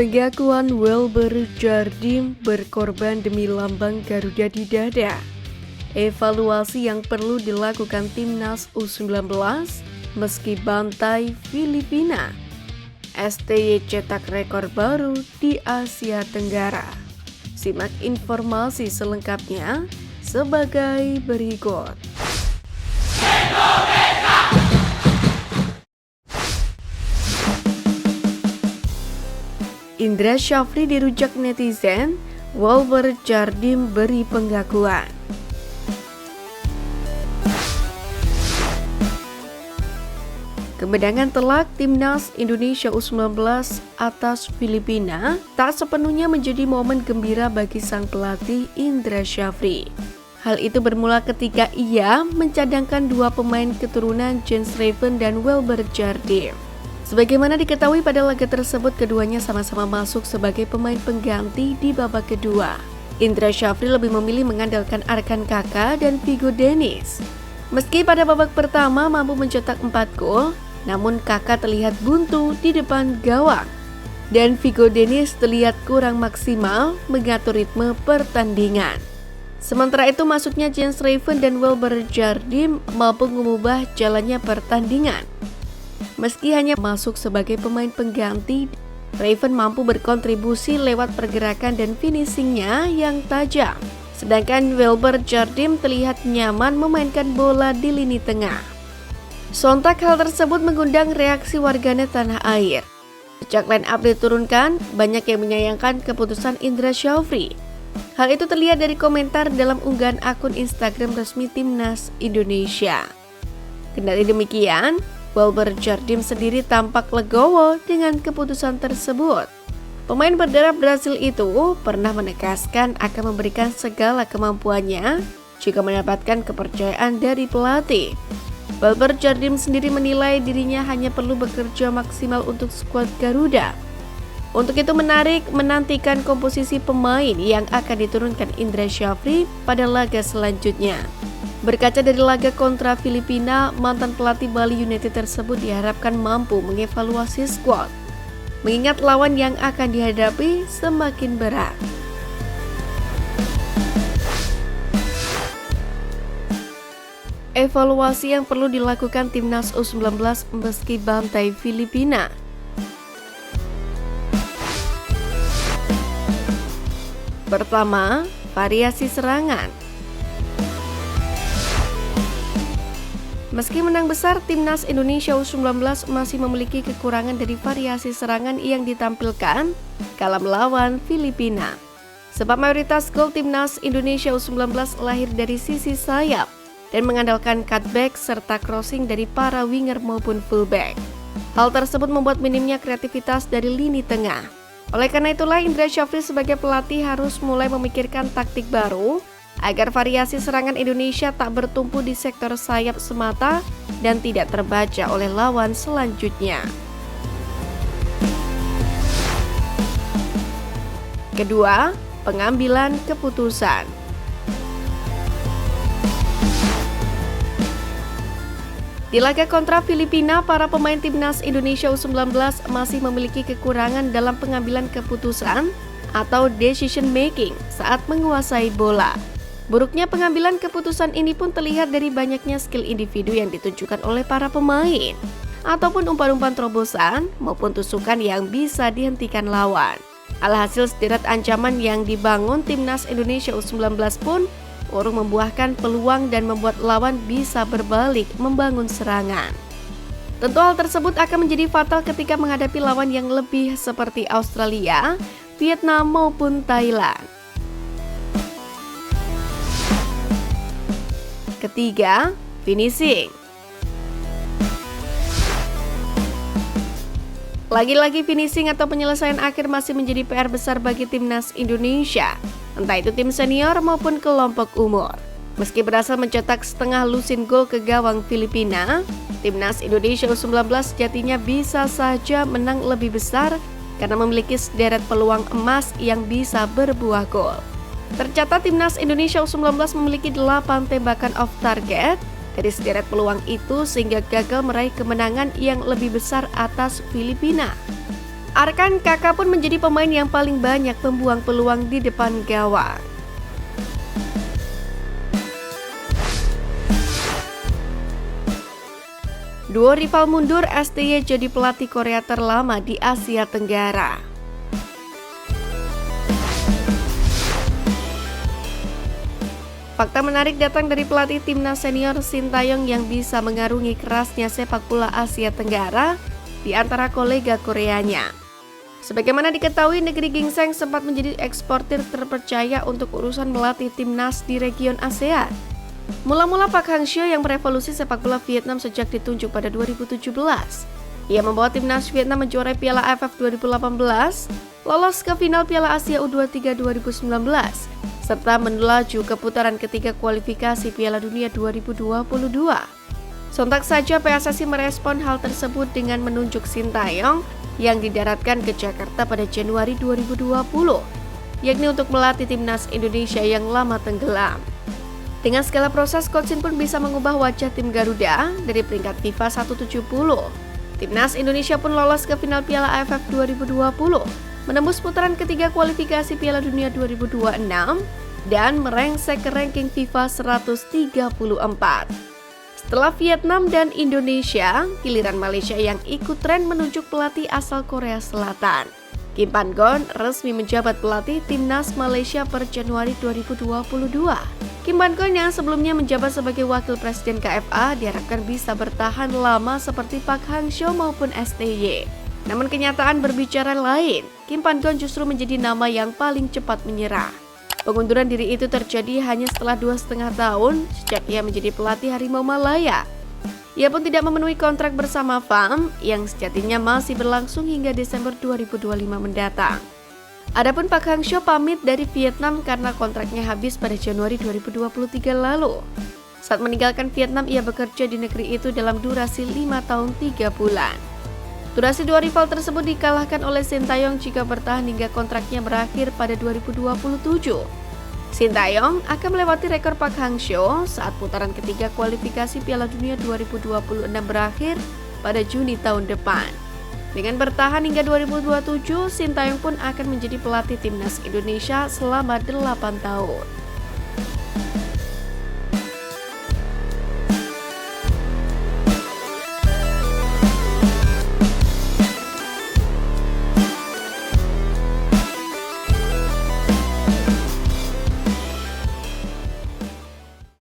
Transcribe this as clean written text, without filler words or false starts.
Pengakuan Welber Jardim berkorban demi lambang Garuda di dada. Evaluasi yang perlu dilakukan timnas U19 meski bantai Filipina. STY cetak rekor baru di Asia Tenggara. Simak informasi selengkapnya sebagai berikut. Indra Syafri dirujak netizen, Welber Jardim beri pengakuan. Kemenangan telak timnas Indonesia U19 atas Filipina tak sepenuhnya menjadi momen gembira bagi sang pelatih Indra Syafri. Hal itu bermula ketika ia mencadangkan dua pemain keturunan Jens Raven dan Welber Jardim. Sebagaimana diketahui pada laga tersebut, keduanya sama-sama masuk sebagai pemain pengganti di babak kedua. Indra Syafri lebih memilih mengandalkan Arkan Kakak dan Vigo Dennis. Meski pada babak pertama mampu mencetak 4 gol, namun Kakak terlihat buntu di depan gawang. Dan Vigo Dennis terlihat kurang maksimal mengatur ritme pertandingan. Sementara itu masuknya Jens Raven dan Welber Jardim mampu mengubah jalannya pertandingan. Meski hanya masuk sebagai pemain pengganti, Raven mampu berkontribusi lewat pergerakan dan finishingnya yang tajam. Sedangkan Welber Jardim terlihat nyaman memainkan bola di lini tengah. Sontak hal tersebut mengundang reaksi warganet tanah air. Sejak line up diturunkan, banyak yang menyayangkan keputusan Indra Syafri. Hal itu terlihat dari komentar dalam unggahan akun Instagram resmi Timnas Indonesia. Kendati demikian, Welber Jardim sendiri tampak legowo dengan keputusan tersebut. Pemain berdarah Brasil itu pernah menegaskan akan memberikan segala kemampuannya jika mendapatkan kepercayaan dari pelatih. Welber Jardim sendiri menilai dirinya hanya perlu bekerja maksimal untuk skuad Garuda. Untuk itu menarik menantikan komposisi pemain yang akan diturunkan Indra Syafri pada laga selanjutnya. Berkaca dari laga kontra Filipina, mantan pelatih Bali United tersebut diharapkan mampu mengevaluasi skuad, mengingat lawan yang akan dihadapi semakin berat. Evaluasi yang perlu dilakukan timnas U19 meski bantai Filipina. Pertama, variasi serangan. Meski menang besar, timnas Indonesia U19 masih memiliki kekurangan dari variasi serangan yang ditampilkan kala melawan Filipina. Sebab mayoritas gol timnas Indonesia U19 lahir dari sisi sayap dan mengandalkan cutback serta crossing dari para winger maupun fullback. Hal tersebut membuat minimnya kreativitas dari lini tengah. Oleh karena itulah Indra Syafri sebagai pelatih harus mulai memikirkan taktik baru agar variasi serangan Indonesia tak bertumpu di sektor sayap semata dan tidak terbaca oleh lawan selanjutnya. Kedua, pengambilan keputusan. Di laga kontra Filipina, para pemain timnas Indonesia U19 masih memiliki kekurangan dalam pengambilan keputusan atau decision making saat menguasai bola. Buruknya pengambilan keputusan ini pun terlihat dari banyaknya skill individu yang ditunjukkan oleh para pemain, ataupun umpan-umpan terobosan maupun tusukan yang bisa dihentikan lawan. Alhasil sederet ancaman yang dibangun timnas Indonesia U19 pun urung membuahkan peluang dan membuat lawan bisa berbalik membangun serangan. Tentu hal tersebut akan menjadi fatal ketika menghadapi lawan yang lebih seperti Australia, Vietnam maupun Thailand. Ketiga, finishing. Lagi-lagi finishing atau penyelesaian akhir masih menjadi PR besar bagi timnas Indonesia, entah itu tim senior maupun kelompok umur. Meski berhasil mencetak setengah lusin gol ke gawang Filipina, timnas Indonesia U19 sejatinya bisa saja menang lebih besar karena memiliki sederet peluang emas yang bisa berbuah gol. Tercatat timnas Indonesia U19 memiliki 8 tembakan off target dari sederet peluang itu sehingga gagal meraih kemenangan yang lebih besar atas Filipina. Arkan Kakak pun menjadi pemain yang paling banyak membuang peluang di depan gawang. Duo rival mundur, STY jadi pelatih Korea terlama di Asia Tenggara. Fakta menarik datang dari pelatih timnas senior Sintayong yang bisa mengarungi kerasnya sepak bola Asia Tenggara di antara kolega Koreanya. Sebagaimana diketahui, negeri gingseng sempat menjadi eksportir terpercaya untuk urusan melatih timnas di region ASEAN. Mula-mula Park Hang-seo yang merevolusi sepak bola Vietnam sejak ditunjuk pada 2017. Ia membawa timnas Vietnam menjuarai Piala AFF 2018, lolos ke final Piala Asia U23 2019, serta melaju ke putaran ketiga kualifikasi Piala Dunia 2022. Sontak saja PSSI merespon hal tersebut dengan menunjuk Sintayong yang didaratkan ke Jakarta pada Januari 2020, yakni untuk melatih timnas Indonesia yang lama tenggelam. Dengan segala proses, Coach Shin pun bisa mengubah wajah tim Garuda dari peringkat FIFA 170. Timnas Indonesia pun lolos ke final Piala AFF 2020, menembus putaran ketiga kualifikasi Piala Dunia 2026, dan merengsek ke ranking FIFA 134. Setelah Vietnam dan Indonesia, giliran Malaysia yang ikut tren menunjuk pelatih asal Korea Selatan. Kim Pan-gon resmi menjabat pelatih timnas Malaysia per Januari 2022. Kim Pan-gon yang sebelumnya menjabat sebagai wakil presiden KFA diharapkan bisa bertahan lama seperti Park Hang-seo maupun STY. Namun kenyataan berbicara lain, Kim Pan-gon justru menjadi nama yang paling cepat menyerah. Pengunduran diri itu terjadi hanya setelah 2,5 tahun sejak ia menjadi pelatih Harimau Malaya. Ia pun tidak memenuhi kontrak bersama FAM yang sejatinya masih berlangsung hingga Desember 2025 mendatang. Adapun Park Hang-seo pamit dari Vietnam karena kontraknya habis pada Januari 2023 lalu. Saat meninggalkan Vietnam, ia bekerja di negeri itu dalam durasi 5 tahun 3 bulan. Durasi dua rival tersebut dikalahkan oleh Sintayong jika bertahan hingga kontraknya berakhir pada 2027. Sintayong akan melewati rekor Park Hang-seo saat putaran ketiga kualifikasi Piala Dunia 2026 berakhir pada Juni tahun depan. Dengan bertahan hingga 2027, Sintayong pun akan menjadi pelatih timnas Indonesia selama 8 tahun.